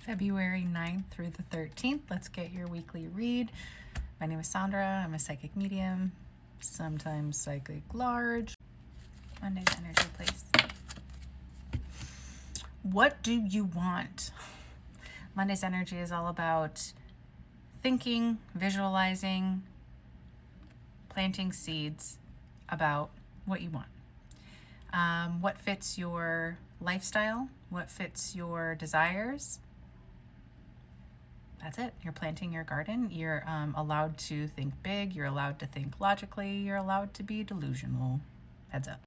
February 9th through the 13th. Let's get your weekly read. My name is Sandra. I'm a psychic medium, sometimes psychic large. Monday's energy, please. What do you want? Monday's energy is all about thinking, visualizing, planting seeds about what you want. What fits your lifestyle, what fits your desires. That's it. You're planting your garden. You're allowed to think big. You're allowed to think logically. You're allowed to be delusional. Heads up.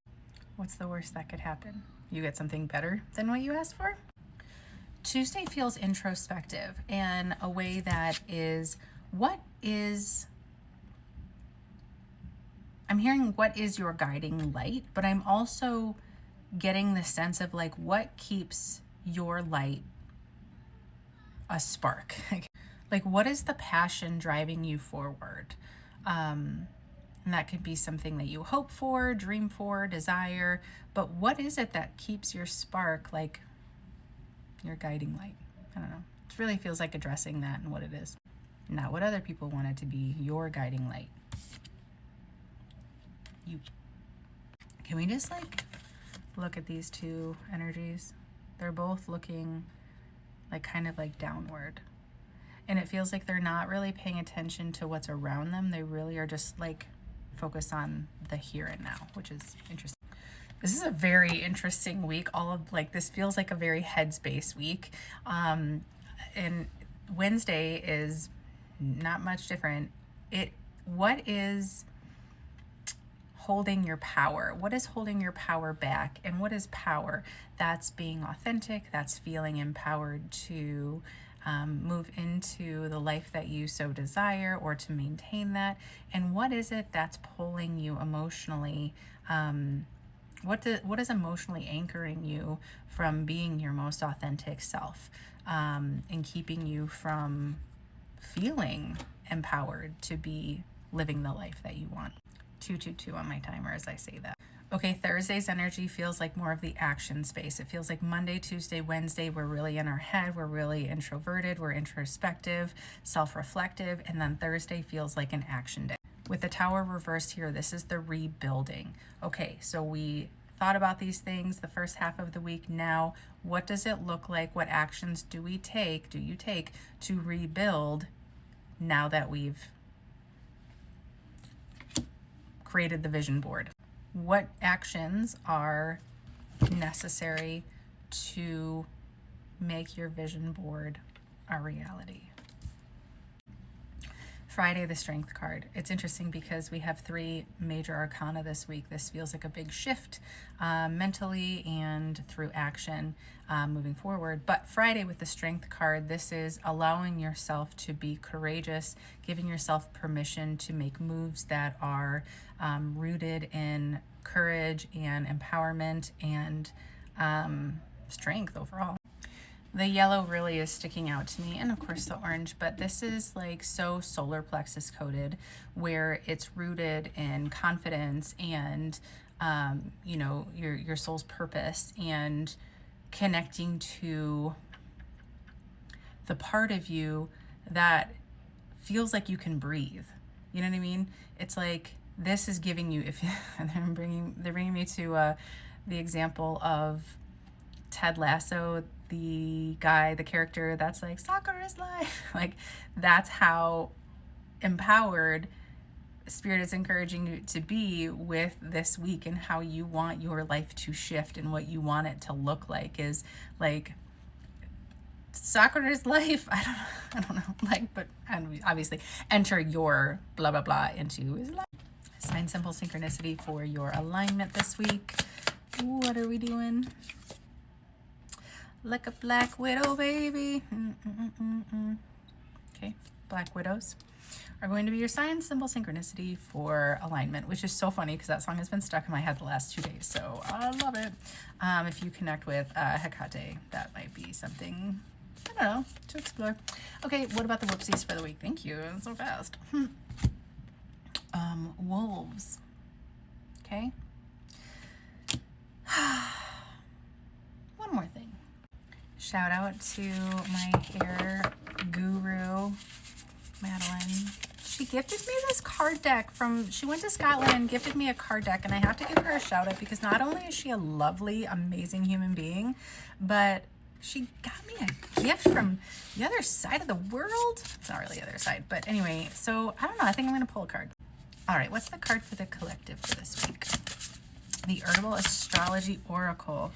What's the worst that could happen? You get something better than what you asked for? Tuesday feels introspective in a way that is, I'm hearing what is your guiding light, but I'm also getting the sense of like what keeps your light a spark. Like what is the passion driving you forward? And that could be something that you hope for, dream for, desire, but what is it that keeps your spark, like your guiding light? I don't know. It really feels like addressing that and what it is. Not what other people want it to be, your guiding light. You. Can we just like look at these two energies? They're both looking like kind of like downward. And it feels like they're not really paying attention to what's around them. They really are just like focused on the here and now, which is interesting. This is a very interesting week. All of like this feels like a very headspace week. And Wednesday is not much different. What is holding your power? What is holding your power back? And what is power? That's being authentic. That's feeling empowered to move into the life that you so desire or to maintain that. And what is it that's pulling you emotionally? What is emotionally anchoring you from being your most authentic self and keeping you from feeling empowered to be living the life that you want? 222 on my timer as I say that. Okay, Thursday's energy feels like more of the action space. It feels like Monday, Tuesday, Wednesday, we're really in our head. We're really introverted. We're introspective, self-reflective. And then Thursday feels like an action day. With the tower reversed here, this is the rebuilding. Okay, so we thought about these things the first half of the week. Now, what does it look like? What actions do you take to rebuild now that we've created the vision board? What actions are necessary to make your vision board a reality? Friday, the Strength card. It's interesting because we have 3 major arcana this week. This feels like a big shift mentally and through action moving forward. But Friday with the Strength card, this is allowing yourself to be courageous, giving yourself permission to make moves that are rooted in courage and empowerment and strength overall. The yellow really is sticking out to me, and of course the orange, but this is like so solar plexus coded, where it's rooted in confidence and you know, your soul's purpose and connecting to the part of you that feels like you can breathe. You know what I mean? It's like this is giving you, if and they're bringing me to the example of Ted Lasso, the guy, the character that's like, soccer is life. Like that's how empowered Spirit is encouraging you to be with this week and how you want your life to shift and what you want it to look like is like soccer is life. I don't know. Like, but obviously enter your blah, blah, blah into his life. Sign symbol synchronicity for your alignment this week. What are we doing? Like a black widow, baby. Okay, black widows are going to be your sign symbol synchronicity for alignment, which is so funny because that song has been stuck in my head the last 2 days, so I love it. If you connect with Hecate, that might be something, I don't know, to explore. Okay, what about the whoopsies for the week? Thank you, so fast. Wolves. Okay. One more thing. Shout out to my hair guru, Madeline. She gifted me this card deck she went to Scotland and gifted me a card deck, and I have to give her a shout out because not only is she a lovely, amazing human being, but she got me a gift from the other side of the world. It's not really the other side, but anyway, so I don't know. I think I'm going to pull a card. All right, what's the card for the collective for this week? The Herbal Astrology Oracle.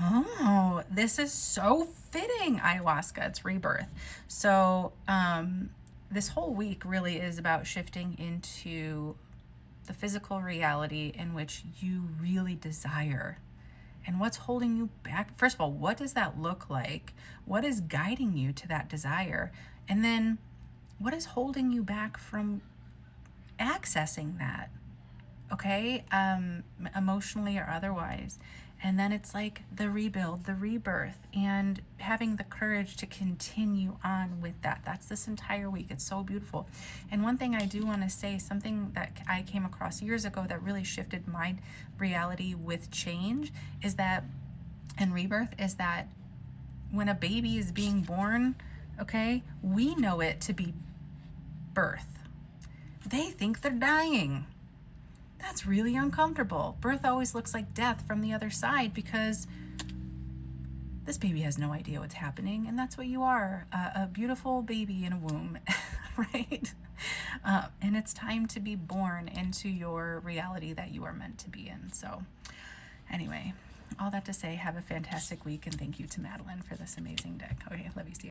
Oh, this is so fitting, ayahuasca. It's rebirth. So this whole week really is about shifting into the physical reality in which you really desire. And what's holding you back? First of all, what does that look like? What is guiding you to that desire? And then what is holding you back from accessing that? Okay, emotionally or otherwise. And then it's like the rebuild, the rebirth, and having the courage to continue on with that. That's this entire week. It's so beautiful. And one thing I do want to say, something that I came across years ago that really shifted my reality with change is that, and rebirth, is that when a baby is being born, okay, we know it to be birth. They think they're dying. That's really uncomfortable. Birth always looks like death from the other side because this baby has no idea what's happening, and that's what you are, a beautiful baby in a womb, right? And it's time to be born into your reality that you are meant to be in. So anyway, all that to say, have a fantastic week, and thank you to Madeline for this amazing deck. Okay, love you. See you.